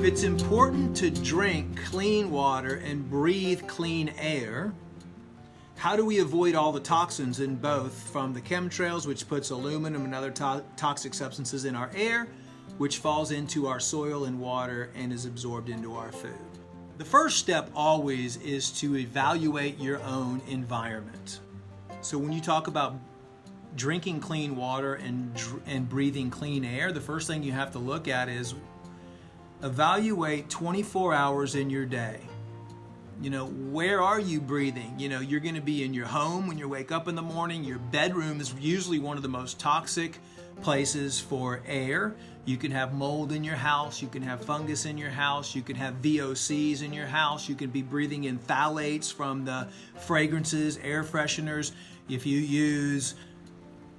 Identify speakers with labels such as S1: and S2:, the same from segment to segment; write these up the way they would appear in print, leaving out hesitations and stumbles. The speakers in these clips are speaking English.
S1: it's important to drink clean water and breathe clean air, how do we avoid all the toxins in both, from the chemtrails, which puts aluminum and other toxic substances in our air, which falls into our soil and water and is absorbed into our food? The first step always is to evaluate your own environment. So when you talk about drinking clean water and breathing clean air, the first thing you have to look at is evaluate 24 hours in your day. You know, where are you breathing? You know, you're going to be in your home when you wake up in the morning. Your bedroom is usually one of the most toxic places for air. You can have mold in your house. You can have fungus in your house. You can have VOCs in your house. You can be breathing in phthalates from the fragrances, air fresheners. If you use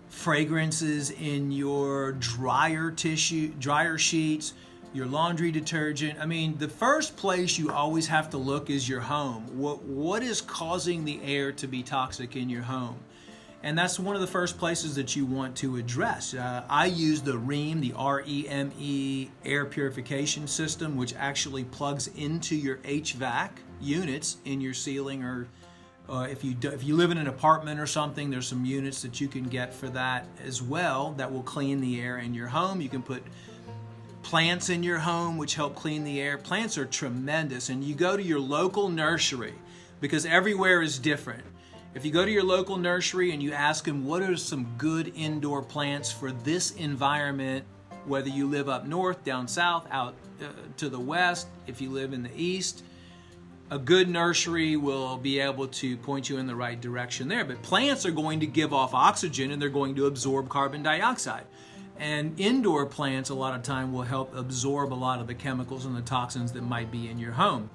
S1: fragrances in your dryer sheets, your laundry detergent. I mean, the first place you always have to look is your home. What is causing the air to be toxic in your home? And that's one of the first places that you want to address. I use the REME, the R-E-M-E air purification system, which actually plugs into your HVAC units in your ceiling, or if you live in an apartment or something, there's some units that you can get for that as well that will clean the air in your home. You can put plants in your home which help clean the air. Plants are tremendous, and you go to your local nursery, because everywhere is different. If you go to your local nursery and you ask them what are some good indoor plants for this environment, whether you live up north, down south, out to the west, if you live in the east, a good nursery will be able to point you in the right direction there. But plants are going to give off oxygen and they're going to absorb carbon dioxide. And indoor plants a lot of time will help absorb a lot of the chemicals and the toxins that might be in your home.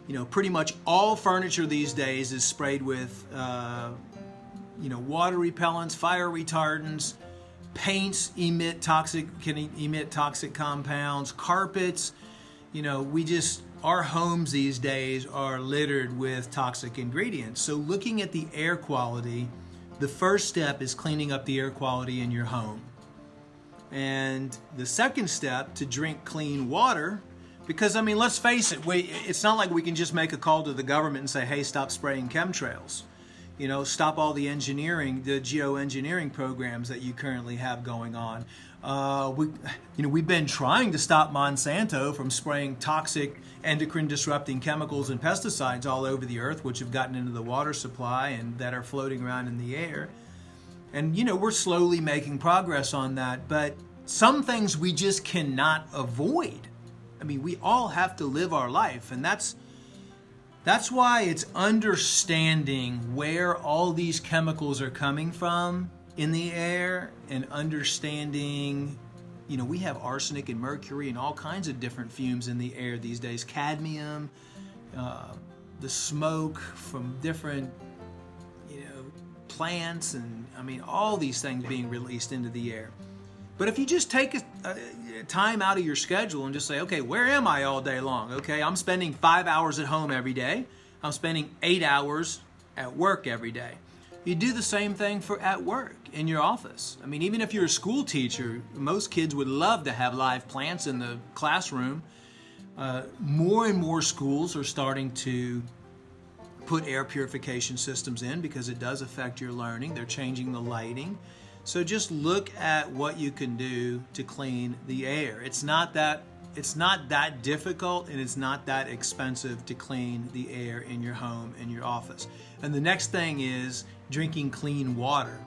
S1: You know, pretty much all furniture these days is sprayed with, water repellents, fire retardants. Paints can emit toxic compounds. Carpets, our homes these days are littered with toxic ingredients. So looking at the air quality, the first step is cleaning up the air quality in your home. And the second step, to drink clean water, because I mean, let's face it, it's not like we can just make a call to the government and say, hey, stop spraying chemtrails. You know, stop all the geoengineering programs that you currently have going on. We've been trying to stop Monsanto from spraying toxic endocrine disrupting chemicals and pesticides all over the earth, which have gotten into the water supply and that are floating around in the air. And, we're slowly making progress on that, but some things we just cannot avoid. I mean, we all have to live our life, and that's why it's understanding where all these chemicals are coming from in the air, and understanding, we have arsenic and mercury and all kinds of different fumes in the air these days, cadmium, the smoke from different plants, and I mean all these things being released into the air. But if you just take a time out of your schedule and just say, okay, where am I all day long? Okay, I'm spending 5 hours at home every day. I'm spending 8 hours at work every day. You do the same thing at work, in your office. I mean, even if you're a school teacher, most kids would love to have live plants in the classroom. More and more schools are starting to put air purification systems in because it does affect your learning. They're changing the lighting. So just look at what you can do to clean the air. It's not that difficult, and it's not that expensive to clean the air in your home and your office. And the next thing is drinking clean water.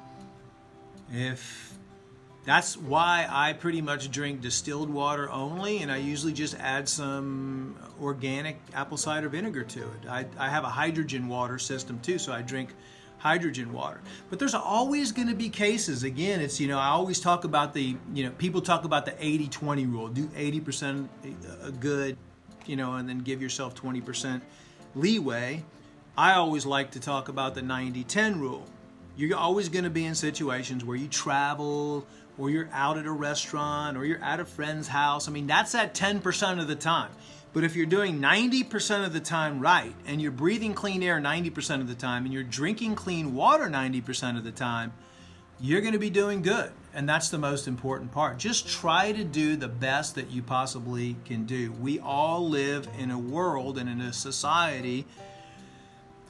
S1: That's why I pretty much drink distilled water only, and I usually just add some organic apple cider vinegar to it. I have a hydrogen water system too, so I drink hydrogen water. But there's always going to be cases. Again, it's, I always talk about people talk about the 80-20 rule. Do 80% good, and then give yourself 20% leeway. I always like to talk about the 90-10 rule. You're always going to be in situations where you travel, or you're out at a restaurant, or you're at a friend's house. I mean, that's at 10% of the time. But if you're doing 90% of the time right, and you're breathing clean air 90% of the time, and you're drinking clean water 90% of the time, you're going to be doing good. And that's the most important part. Just try to do the best that you possibly can do. We all live in a world and in a society,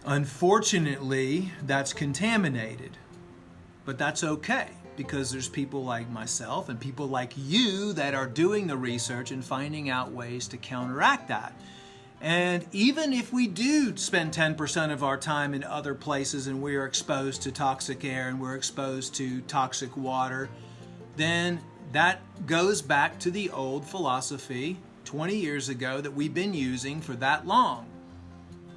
S1: unfortunately, that's contaminated. But that's okay, because there's people like myself and people like you that are doing the research and finding out ways to counteract that. And even if we do spend 10% of our time in other places and we're exposed to toxic air and we're exposed to toxic water, then that goes back to the old philosophy 20 years ago that we've been using for that long,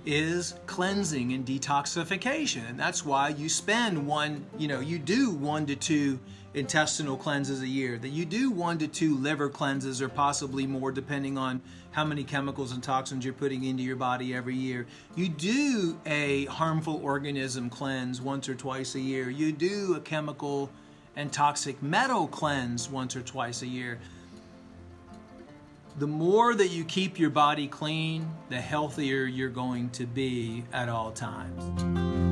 S1: is cleansing and detoxification. And that's why you spend you do 1 to 2 intestinal cleanses a year, that you do 1 to 2 liver cleanses, or possibly more depending on how many chemicals and toxins you're putting into your body every year. You do a harmful organism cleanse once or twice a year. You do a chemical and toxic metal cleanse once or twice a year. The more that you keep your body clean, the healthier you're going to be at all times.